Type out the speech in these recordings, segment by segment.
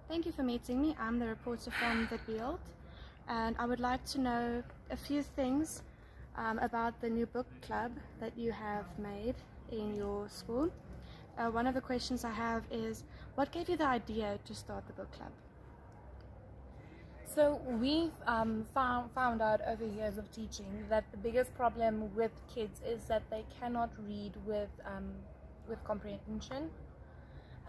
Thank you for meeting me. I'm the reporter from the Field, and I would like to know a few things about the new book club that you have made in your school. One of the questions I have is, what gave you the idea to start the book club? So we've found out over years of teaching that the biggest problem with kids is that they cannot read with comprehension,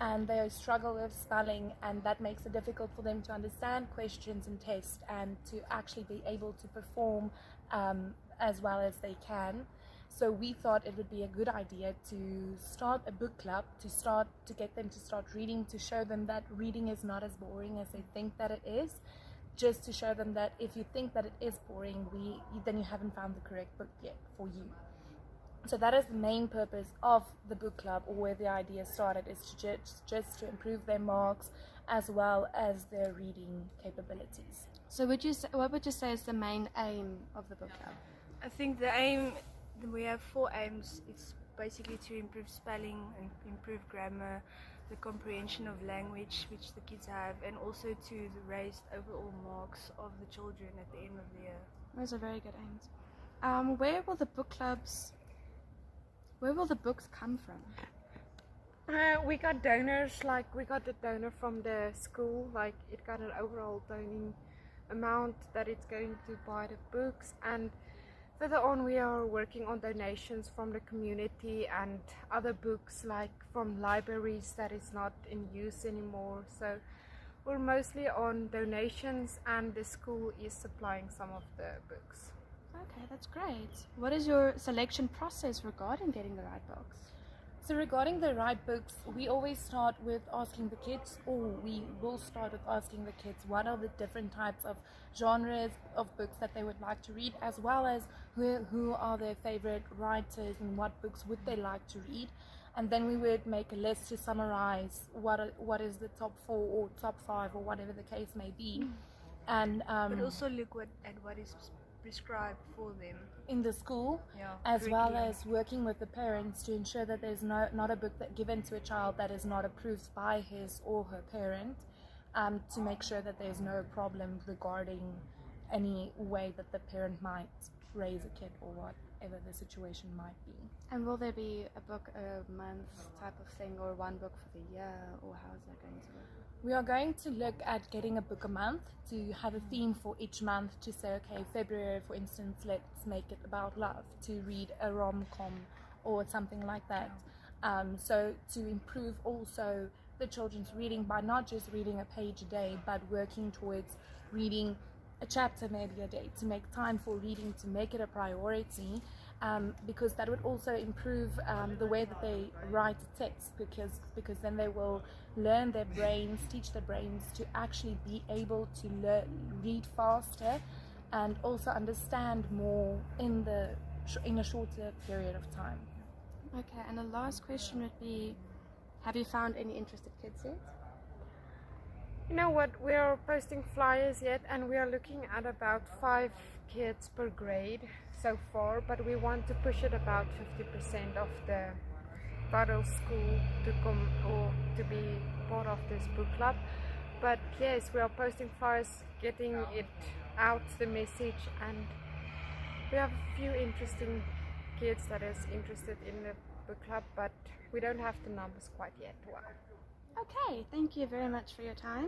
and they struggle with spelling, and that makes it difficult for them to understand questions and tests and to actually be able to perform as well as they can. So we thought it would be a good idea to start a book club, to get them to start reading, to show them that reading is not as boring as they think that it is, just to show them that if you think that it is boring, then you haven't found the correct book yet for you. So that is the main purpose of the book club, or where the idea started, is to just to improve their marks as well as their reading capabilities. So what would you say is the main aim of the book club? I think the aim, we have 4 aims. It's basically to improve spelling and improve grammar, the comprehension of language which the kids have, and also to raise the overall marks of the children at the end of the year. Those are very good aims. Where will the books come from? We got donors, we got the donor from the school, it got an overall donating amount that it's going to buy the books, and further on we are working on donations from the community and other books from libraries that is not in use anymore. So we're mostly on donations, and the school is supplying some of the books. Okay, that's great. What is your selection process regarding getting the right books? So regarding the right books, we always start with asking the kids, or we will start with asking the kids what are the different types of genres of books that they would like to read, as well as who are their favorite writers and what books would they like to read. And then we would make a list to summarize what is the top 4 or top 5 or whatever the case may be. And but also look at what is prescribed for them in the school, as well as working with the parents to ensure that there's not a book given to a child that is not approved by his or her parent, to make sure that there's no problem regarding any way that the parent might raise a kid or whatever the situation might be. And will there be a book a month type of thing, or one book for the year, or how is that going to work? We are going to look at getting a book a month, to have a theme for each month, to say, okay, February, for instance, let's make it about love, to read a rom-com or something like that. So to improve also the children's reading by not just reading a page a day, but working towards reading a chapter maybe a day, to make time for reading, to make it a priority, because that would also improve the way that they write a text, because then they will learn their brains, teach their brains to actually be able to read faster and also understand more in a shorter period of time. Okay, and the last question would be, have you found any interested kids yet? You know what, we are posting flyers yet, and we are looking at about 5 kids per grade so far, but we want to push it about 50% of the total school to come or to be part of this book club. But yes, we are posting flyers, getting it out, the message, and we have a few interesting kids that is interested in the book club, but we don't have the numbers quite yet. Okay, thank you very much for your time.